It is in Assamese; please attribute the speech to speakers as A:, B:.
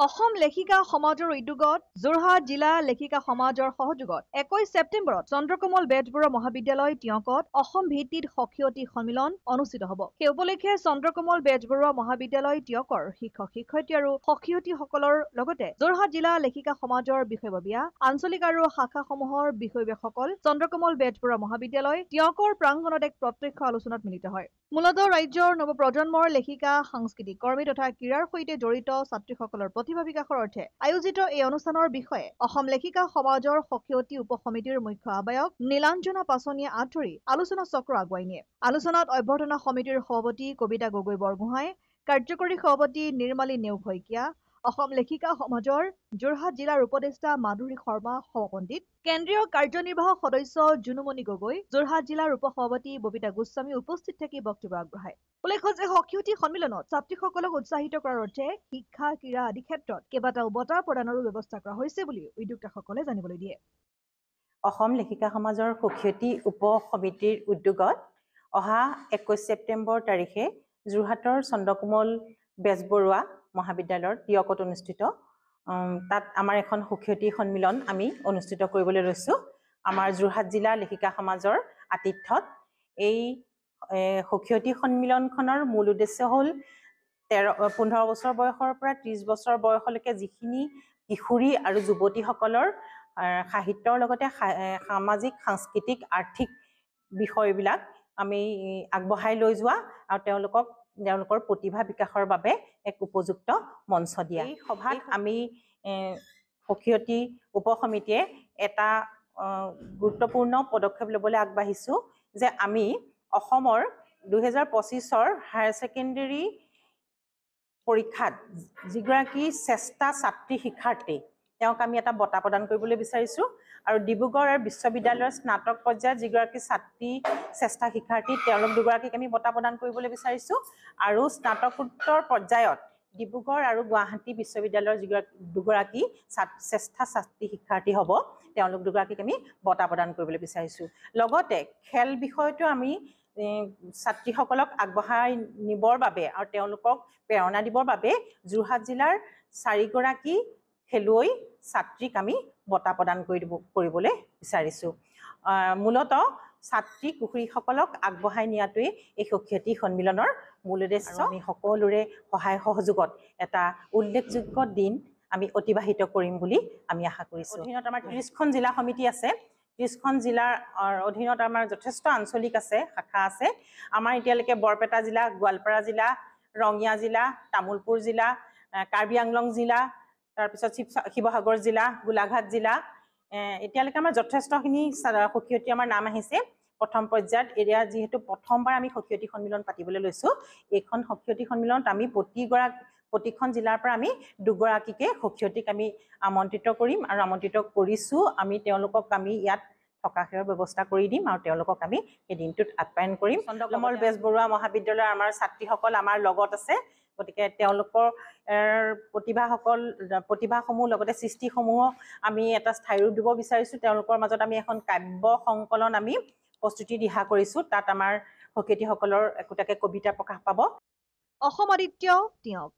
A: অসম লেখিকা সমাজৰ উদ্যোগত যোৰহাট জিলা লেখিকা সমাজৰ সহযোগত 21 ছেপ্টেম্বৰত চন্দ্ৰকমল বেজবৰুৱা মহাবিদ্যালয় টিয়কত অসম ভিত্তিত সখীয়তী সন্মিলন অনুষ্ঠিত হ'ব। সেই উপলক্ষে চন্দ্ৰকমল বেজবৰুৱা মহাবিদ্যালয় টিয়কৰ শিক্ষক শিক্ষয়িত্ৰী আৰু সখীয়তীসকলৰ লগতে যোৰহাট জিলা লেখিকা সমাজৰ বিষয়ববীয়া আঞ্চলিক আৰু শাখাসমূহৰ বিষয়ববীয়াসকল চন্দ্ৰকমল বেজবৰুৱা মহাবিদ্যালয় টিয়কৰ প্ৰাংগণত এক প্ৰত্যক্ষ আলোচনাত মিলিত হয়। মূলতঃ ৰাজ্যৰ নৱপ্ৰজন্মৰ লেখিকা সাংস্কৃতিক কৰ্মী তথা ক্ৰীড়াৰ সৈতে জড়িত ছাত্ৰীসকলৰ প্ৰতিভা বিকাশৰ অৰ্থে আয়োজিত এই অনুষ্ঠানৰ বিষয়ে অসম লেখিকা সমাজৰ সখীয়তী উপ সমিতিৰ মুখ্য আহ্বায়ক নীলাঞ্জনা পাছনিয়ে আঁতৰি আলোচনা চক্ৰ আগুৱাই নিয়ে। আলোচনাত অভ্যৰ্থনা সমিতিৰ সভাপতি কবিতা গগৈ বৰগোহাঁই, কাৰ্যকৰী সভাপতি নিৰ্মালী নেওগ শইকীয়া, অসম লেখিকা সমাজৰ যোৰহাট জিলাৰ উপদেষ্টা মাধুৰী শৰ্মা সহপণ্ডিত, কেন্দ্ৰীয় কাৰ্যনিৰ্বাহক সদস্য জুনুমণি গগৈ, যোৰহাট জিলাৰ উপ সভাপতি ববিতা গোস্বামী উপস্থিত থাকি বক্তব্য আগবঢ়ায়। উল্লেখ্য যে সখীয়তী সন্মিলনত ছাত্ৰীসকলক উৎসাহিত কৰাৰ অৰ্থে শিক্ষা, ক্ৰীড়া আদি ক্ষেত্ৰত কেইবাটাও বঁটা প্ৰদানৰো ব্যৱস্থা কৰা হৈছে বুলি উদ্যোক্তাসকলে জানিবলৈ দিয়ে।
B: অসম লেখিকা সমাজৰ সখীয়তী উপ সমিতিৰ উদ্যোগত অহা 21 ছেপ্টেম্বৰ তাৰিখে যোৰহাটৰ চন্দ্ৰকমল বেজবৰুৱা মহাবিদ্যালয়ৰ টিয়কত অনুষ্ঠিত তাত আমাৰ এখন সখীয়তী সন্মিলন আমি অনুষ্ঠিত কৰিবলৈ লৈছোঁ। আমাৰ যোৰহাট জিলা লেখিকা সমাজৰ আতিথ্যত এই সখীয়তী সন্মিলনখনৰ মূল উদ্দেশ্য হ'ল 15 বছৰ বয়সৰ পৰা 30 বছৰ বয়সলৈকে যিখিনি কিশোৰী আৰু যুৱতীসকলৰ সাহিত্যৰ লগতে সামাজিক, সাংস্কৃতিক, আৰ্থিক বিষয়বিলাক আমি আগবঢ়াই লৈ যোৱা আৰু তেওঁলোকৰ প্ৰতিভা বিকাশৰ বাবে এক উপযুক্ত মঞ্চ দিয়া। এই সভাত আমি সখীয়তী উপসমিতিয়ে এটা গুৰুত্বপূৰ্ণ পদক্ষেপ ল'বলৈ আগবাঢ়িছোঁ যে আমি অসমৰ 2025 হায়াৰ ছেকেণ্ডেৰী পৰীক্ষাত যিগৰাকী শ্ৰেষ্ঠ ছাত্ৰী শিক্ষাৰ্থী তেওঁক আমি এটা বঁটা প্ৰদান কৰিবলৈ বিচাৰিছোঁ আৰু ডিব্ৰুগড় বিশ্ববিদ্যালয়ৰ স্নাতক পৰ্যায়ত যিগৰাকী ছাত্ৰী শ্ৰেষ্ঠ শিক্ষাৰ্থী তেওঁলোক দুগৰাকীক আমি বঁটা প্ৰদান কৰিবলৈ বিচাৰিছোঁ আৰু স্নাতকোত্তৰ পৰ্যায়ত ডিব্ৰুগড় আৰু গুৱাহাটী বিশ্ববিদ্যালয়ৰ দুগৰাকী শ্ৰেষ্ঠ ছাত্ৰী শিক্ষাৰ্থী হ'ব তেওঁলোক দুগৰাকীক আমি বঁটা প্ৰদান কৰিবলৈ বিচাৰিছোঁ। লগতে খেল বিষয়টো আমি ছাত্ৰীসকলক আগবঢ়াই নিবৰ বাবে আৰু তেওঁলোকক প্ৰেৰণা দিবৰ বাবে যোৰহাট জিলাৰ 4 গৰাকী খেলুৱৈ ছাত্ৰীক আমি বঁটা প্ৰদান কৰিবলৈ বিচাৰিছোঁ। মূলতঃ ছাত্ৰী কুশলীসকলক আগবঢ়াই নিয়াটোৱেই এই সখীয়তী সন্মিলনৰ মূল উদ্দেশ্য। আমি সকলোৰে সহায় সহযোগত এটা উল্লেখযোগ্য দিন আমি অতিবাহিত কৰিম বুলি আমি আশা কৰিছোঁ। অধীনত আমাৰ 30খন জিলা সমিতি আছে। 30খন জিলাৰ অধীনত আমাৰ যথেষ্ট আঞ্চলিক আছে, শাখা আছে। আমাৰ এতিয়ালৈকে বৰপেটা জিলা, গোৱালপাৰা জিলা, ৰঙিয়া জিলা, তামোলপুৰ জিলা, কাৰ্বি আংলং জিলা, তাৰপিছত শিৱসাগৰ জিলা, গোলাঘাট জিলা, এতিয়ালৈকে আমাৰ যথেষ্টখিনি সখীয়তী আমাৰ নাম আহিছে। প্ৰথম পৰ্যায়ত এতিয়া যিহেতু প্ৰথমবাৰ আমি সখীয়তী সন্মিলন পাতিবলৈ লৈছোঁ, এইখন সখীয়তী সন্মিলনত আমি প্ৰতিখন জিলাৰ পৰা আমি 2 গৰাকীকে সখীয়তীক আমি আমন্ত্ৰিত কৰিম আৰু আমন্ত্ৰিত কৰিছোঁ। তেওঁলোকক আমি ইয়াত থকা খোৱাৰ ব্যৱস্থা কৰি দিম আৰু তেওঁলোকক আমি এই দিনটোত আপ্যায়ন কৰিম। চন্দ্ৰকমল বেজবৰুৱা মহাবিদ্যালয়ৰ আমাৰ ছাত্ৰীসকল আমাৰ লগত আছে, গতিকে তেওঁলোকৰ প্ৰতিভাসমূহ লগতে সৃষ্টিসমূহ আমি এটা স্থায়ী ৰূপ দিব বিচাৰিছোঁ। তেওঁলোকৰ মাজত আমি এখন কাব্য সংকলন আমি প্ৰস্তুতি দিহা কৰিছোঁ। তাত আমাৰ সখীয়তীসকলৰ একোটাকে কবিতা প্ৰকাশ পাব।
A: অসম আদিত্য টিয়ক।